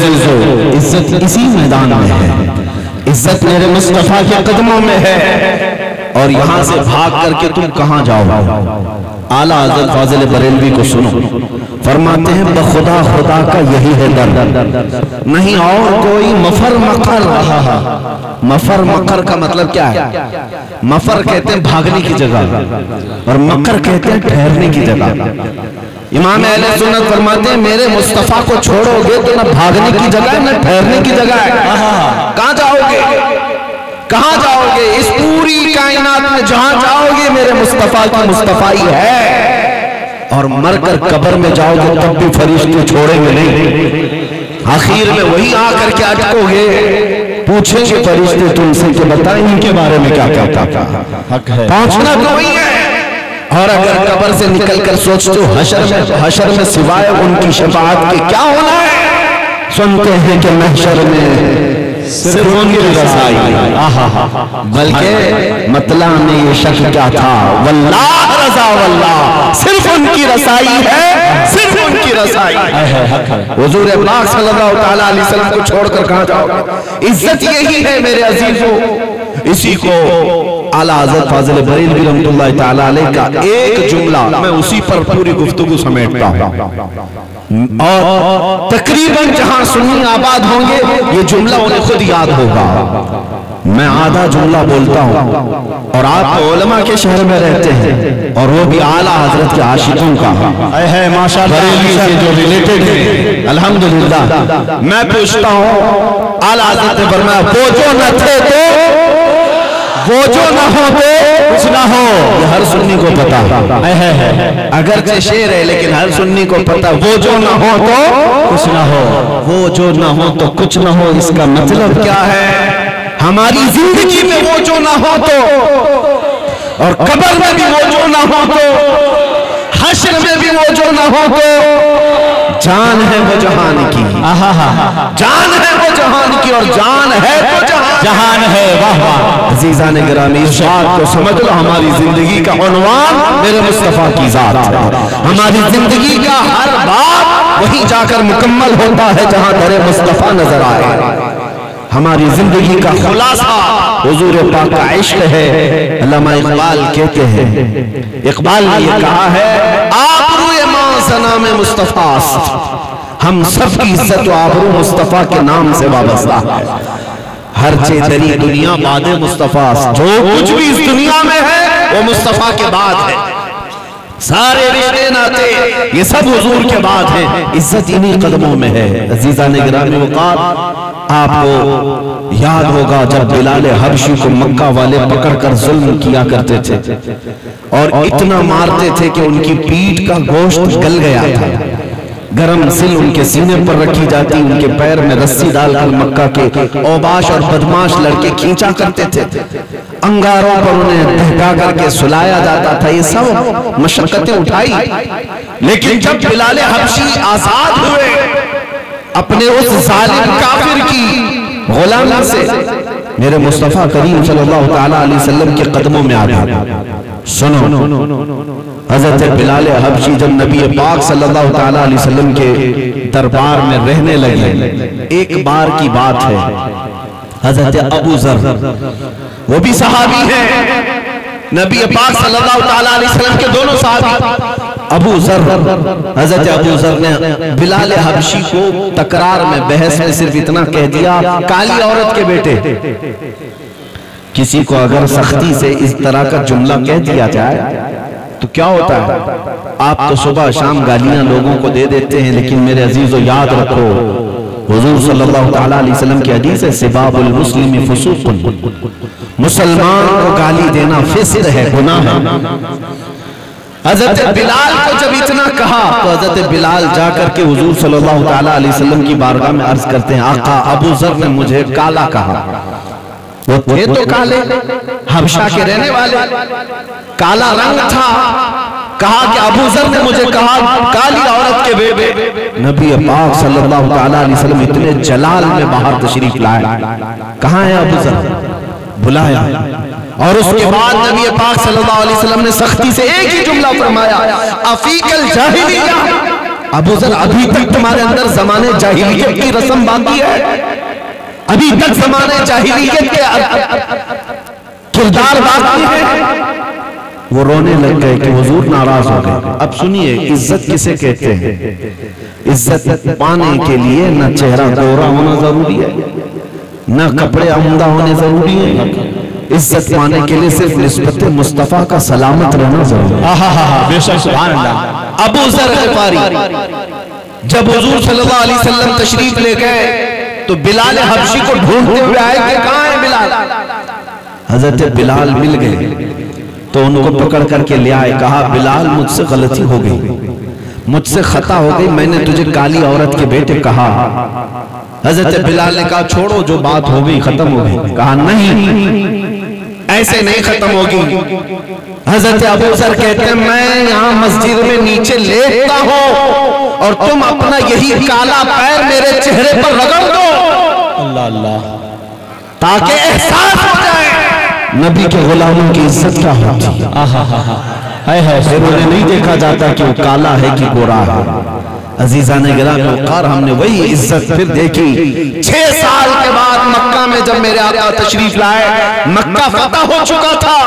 अजीजो, इज्जत इसी मैदान में है, इज्जत मेरे मुस्तफा के कदमों में है। और यहाँ से भाग करके तुम कहाँ जाओ? आला हज़रत फाज़िल बरेलवी को सुनो, फरमाते हैं बखुदा खुदा का यही है दर, नहीं और कोई मफर मकर रहा। मफर मकर का मतलब क्या है? मफर कहते हैं भागने की जगह और मकर कहते हैं ठहरने की जगह। इमाम अहले सुन्नत फरमाते हैं मेरे मुस्तफा को छोड़ोगे तो न भागने की जगह है न ठहरने की जगह है। कहाँ जाओगे? कहाँ जाओगे? इस पूरी कायनात में जहां जाओगे मेरे मुस्तफा की मुस्तफाई है। और मरकर कब्र में जाओगे तब भी फरिश्ते छोड़ेंगे नहीं, आखिर में वही आकर के अटकोगे, पूछेंगे फरिश्ते तुमसे कि बताएं इनके बारे में क्या कहता था। हक है, पहुंचना तो वही है। और अगर कब्र से निकलकर सोचते हो हशर में सिवाय उनकी शफाअत के क्या होना है, सुनते हैं कि महशर में सिर्फ उनकी रसाई, बल्कि मतला में ये शक क्या था, वल्लाह रज़ा वल्लाह, सिर्फ उनकी रसाई है, सिर्फ उनकी रसाई है। हुजूर पाक सल्लल्लाहु तआला अलैहि वसल्लम को छोड़कर कहाँ जाओगे? इज्जत यही है मेरे अजीजों। इसी को आला हज़रत फाज़िल बरेलवी रहमतुल्लाह तआला अलैह का एक जुमला, मैं उसी पर पूरी गुफ्तगू समेटता हूँ। और तकरीबन जहां सुन्नी आबाद होंगे ये जुमला उन्हें खुद याद होगा। मैं आधा जुमला बोलता हूँ और आप तो उलमा के शहर में रहते हैं और वो भी आला हजरत के आशिकों का है माशाअल्लाह से जो रिलेटेड है। अल्हम्दुलिल्लाह मैं पूछता हूँ, आला हजरत ने फरमाया वो जो न थे तो वो जो न हो तो कुछ ना हो। ये हर सुन्नी को पता है, अगर शेर है लेकिन हर सुन्नी को पता, वो जो न हो तो कुछ ना हो, वो जो न हो तो कुछ ना हो। इसका मतलब क्या है? हमारी जिंदगी में वो जो ना हो तो, और कब्र में भी वो जो ना हो तो, हश्र में भी वो जो ना हो तो, जान है वो जहान की, जान है वो जहान की और जान है वो जहान है। वाह वाह अजीज़ान गिरामी, इस बात को समझ लो, हमारी जिंदगी का उन्वान मेरे मुस्तफा की जात है। हमारी जिंदगी का हर बात वहीं जाकर मुकम्मल होता है जहां मेरे मुस्तफा नजर आए। हमारी जिंदगी का खुलासा हुजूर पाक का इश्क है। अल्लामा इकबाल कहते हैं, इकबाल ने ये कहा है, आबरूए मां सना में मुस्तफा, हम सब की इज्जत व आबरू मुस्तफा के नाम से वाबस्ता है। हर चेतरी दुनिया बादे मुस्तफा, जो कुछ भी इस दुनिया में है वो मुस्तफा के बाद है। सारे रिश्ते नाते ये सब हुजूर के बाद है। इज्जत इन्हीं कदमों में है। अजीज़ान गिरामी वक़ात, आपको याद होगा जब बिलाल हबशी को मक्का वाले पकड़कर जुल्म किया करते थे और इतना मारते थे कि उनकी पीठ का गोश्त गल गया था। गरम सिल उनके सीने पर रखी जाती, उनके पैर में रस्सी डालकर मक्का के औबाश और बदमाश लड़के खींचा करते थे, अंगारों पर उन्हें दहका करके सुलाया जाता था। ये सब मशक्कतें उठाई, लेकिन जब बिलाल हबशी आजाद हुए अपने उस जालिम काफिर की गुलामी से, मेरे मुस्तफा करीम सल्लल्लाहु तआला अलैहि वसल्लम के कदमों में आ गए। सुनो, हजरत बिलाल हबशी जब नबी पाक सल्लल्लाहु तआला अलैहि वसल्लम के दरबार में रहने लगे, एक बार की बात है, हजरत अबू जर, वो भी सहाबी है, नबी पाक सल्लल्लाहु तआला अलैहि वसल्लम के दोनों सहाबी। अबू जर, हजरत अबू जर ने बिलाल हबशी को तकरार में, बहस में सिर्फ इतना कह दिया, काली औरत के बेटे। किसी को अगर सख्ती से इस तरह का जुमला कह दिया जाए तो क्या होता है? आप तो सुबह शाम गालियां लोगों को दे देते हैं, लेकिन मेरे अजीजों याद रखो, हुजूर सल्लल्लाहु तआला अलैहि वसल्लम की हदीस है, सिबाबुल मुस्लिम फुसूकुन, मुसलमान को गाली देना फिस्क है, गुनाह है। हजरत बिलाल को जब इतना कहा तो हजरत बिलाल जाकर के हुजूर सल्लल्लाहु तआला अलैहि वसल्लम की बारगाह में अर्ज करते हैं, आका अबू जर ने मुझे काला कहा। वो थे तो काले, हबशा के रहने वाले, काला रंग था। कहा कि अबू जर ने मुझे कहा काली औरत के बेटे। नबी पाक सल्लल्लाहु तआला अलैहि वसल्लम इतने जलाल में बाहर तशरीफ लाए, कहाँ है अबू जर? बुलाया, और उसके बाद नबी पाक सल्लल्लाहु अलैहि वसल्लम ने सख्ती से एक ही जुमला फरमाया, अफीकल जाहिलिया, अबू ज़र अभी तक तुम्हारे अंदर ज़माने जाहिलियत की रस्म बाकी है, अभी तक ज़माने जाहिलियत के किरदार बाकी है। वो रोने लग गए कि हुजूर नाराज हो गए। अब सुनिए, इज्जत किसे कहते हैं? इज्जत पाने के लिए न चेहरा गोरा होना जरूरी है, न कपड़े उम्दा होने जरूरी है। इज्जत पाने के लिए सिर्फ निस्बत मुस्तफा का सलामत रहना जरूरी है। बेशक, सुभान अल्लाह। अबू ज़र ग़िफ़ारी जब हुजूर सल्लल्लाहु अलैहि वसल्लम तशरीफ ले गए तो बिलाल हबशी को ढूंढते हुए आए कि कहां है बिलाल। हजरत बिलाल मिल गए तो उनको पकड़ करके ले आए, कहा बिलाल मुझसे गलती हो गई, मुझसे खता हो गई, मैंने तुझे काली औरत के बेटे कहा। हजरत बिलाल ने कहा छोड़ो, जो बात हो गई खत्म हो गई। कहा नहीं, ऐसे नहीं खत्म होगी। हजरत अबू ज़र कहते हैं मैं यहाँ मस्जिद में नीचे लेटता हूँ और तुम अपना यही काला पैर मेरे चेहरे पर रगड़ दो, अल्लाह अल्लाह, ताकि एहसास हो जाए नबी के गुलामों की इज्जत क्या होती है। फिर उन्हें नहीं देखा जाता कि वो काला है कि गोरा है। अजीज़ाने गिरामी वक़ार, हमने वही इज्जत फिर देखी 6 साल के बाद मक्का में, जब मेरे आका तशरीफ लाए। मक्का फतह हो चुका था।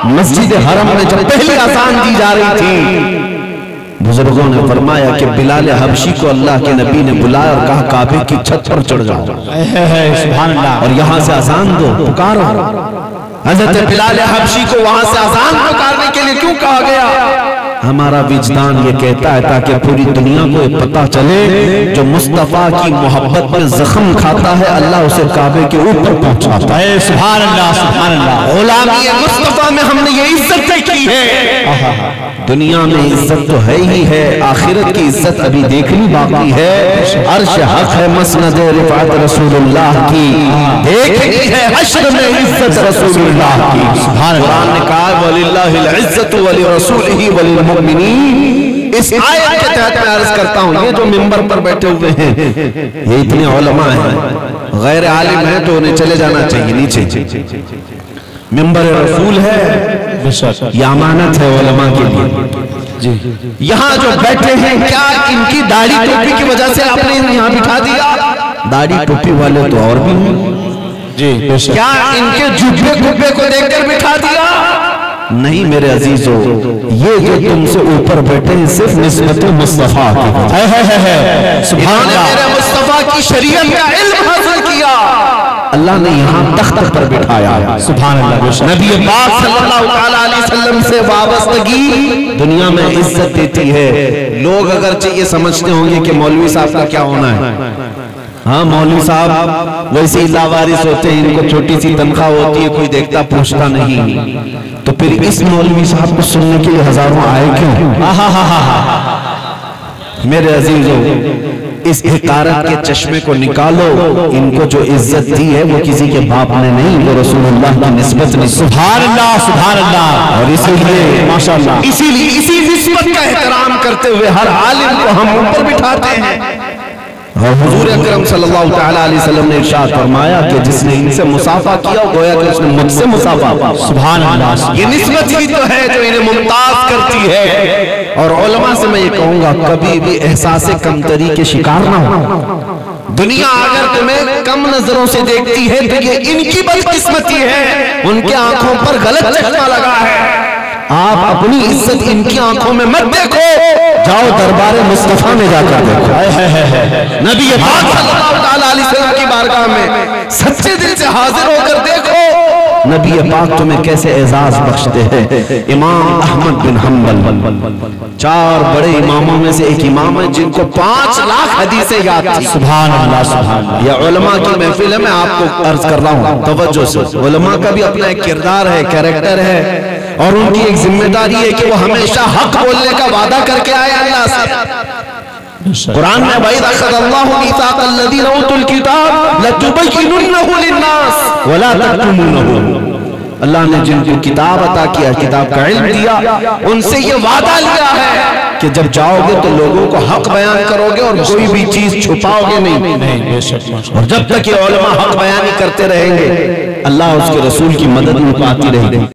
मस्जिद हरम में जब पहली अज़ान दी जा रही थी, बुजुर्गों ने फरमाया कि बिलाल हबशी को अल्लाह के नबी ने बुलाया और कहा काबे की छत पर चढ़ जाओ, सुभान अल्लाह, और यहाँ से अज़ान दो, पुकारो। हज़रत बिलाल हबशी को वहां से अज़ान पुकारने के लिए क्यों कहा गया? हमारा विजदान ये कहता है ताकि पूरी दुनिया को ये पता चले जो मुस्तफा की मोहब्बत में जख्म खाता है, अल्लाह उसे काबे के ऊपर पहुंचाता है। सुभान अल्लाह, सुभान अल्लाह। गुलामी मुस्तफा में हमने ये इज्जत की है। दुनिया में इज्जत तो है ही है, आखिरत की इज्जत अभी देखनी बाकी है। अर्श हक है, मसनद रिफात रसूलुल्लाह की देखनी है, हश्र में इज्जत रसूलुल्लाह की। कुरान ने कहा वलिल्लाहिल इज्जतु वलि रसूलिही वलिल मुमिनीन। इस आयत के तहत मैं अर्ज करता हूं, ये जो मिंबर पर बैठे हुए हैं ये इतने उलमा हैं, गैर आलिम हैं तो उन्हें चले जाना चाहिए नीचे। मिंबर रसूल है, ये अमानत है उलमा के लिए। यहाँ जो बैठे हैं, क्या इनकी दाढ़ी टोपी की वजह से आपने यहाँ बिठा दिया? दाढ़ी टोपी वाले तो और भी हैं जी, क्या इनके जुब्बे कुब्बे को देखकर बिठा दिया? नहीं मेरे अजीजों, ये जो तुमसे ऊपर बैठे हैं सिर्फ निस्बत मुस्तफा की है। सुभान अल्लाह, मेरे मुस्तफा की शरीयत का इल्म हासिल किया, अल्लाह ने यहाँ तख्त पर बिठाया। सुभान अल्लाह। नबी पाक सल्लल्लाहु अलैहि वसल्लम से वाबस्तगी दुनिया में इज्जत देती है। लोग अगर ये समझते होंगे कि मौलवी साहब का क्या होना है, हाँ मौलवी साहब वैसे ही लावारिस होते हैं, इनको छोटी सी तनख्वाह होती है, कोई देखता पूछता नहीं, तो फिर इस मौलवी साहब को सुनने के लिए हजारों आए क्यों? मेरे अजीजों, इस हिकारत के चश्मे को निकालो। इनको जो इज्जत दी है वो किसी के बाप ने नहीं, वो रसूलुल्लाह की निस्बत नहीं। सुभान अल्लाह, सुभान अल्लाह। और इसीलिए माशाअल्लाह, इसीलिए इसी निस्बत का एहतराम करते हुए हर आलिम को हम ऊपर बिठाते हैं। और हुजूर अकरम सल्लल्लाहु अलैहि वसल्लम ने इरशाद फरमाया कि जिसने इनसे मुसाफा किया गोया कि उसने मुझसे मुसाफा। सुभान अल्लाह, ये निस्बत ही तो है जो इन्हें मुमताज करती है। और उलमा से मैं ये कहूंगा, कभी भी एहसास कमतरी के शिकार ना हो। दुनिया अगर तुम्हें कम नजरों से देखती है तो ये इनकी बदकिस्मती है, उनकी आंखों पर गलत चश्मा लगा है। आप अपनी इज्जत इनकी आंखों में मत देखो, जाओ दरबार मुस्तफा में जाकर देखो। नबी पाक सल्लल्लाहु अलैहि वसल्लम की बारगाह में सच्चे दिल से हाजिर होकर देखो नबी पाक तुम्हें कैसे एजाज बख्शते हैं। इमाम अहमद बिन हम्बल 4 बड़े इमामों में से एक इमाम है जिनको 5 लाख हदीसें याद थी। सुभान अल्लाह, सुभान अल्लाह। यह उलमा की महफिल है, मैं आपको अर्ज कर रहा हूँ तवज्जो से। उलमा का भी अपना एक किरदार है, कैरेक्टर है, और उनकी एक जिम्मेदारी है कि वो हमेशा हक बोलने का वादा करके आए अल्लाह से। कुरान में वही अख़ज़ल्लाहु मीसाक़ल लज़ीना उतुल किताब लतुबय्यिनुन्नहु लिन्नास वला तक्तुमूनहु। अल्लाह ने जिनको किताब अता किया, किताब का इल्म दिया, उनसे ये वादा लिया है कि जब जाओगे तो लोगों को हक बयान करोगे और कोई भी चीज छुपाओगे नहीं। और जब तक ये उलमा हक बयानी करते रहेंगे, अल्लाह उसके रसूल की मदद उनको आती रहेगी।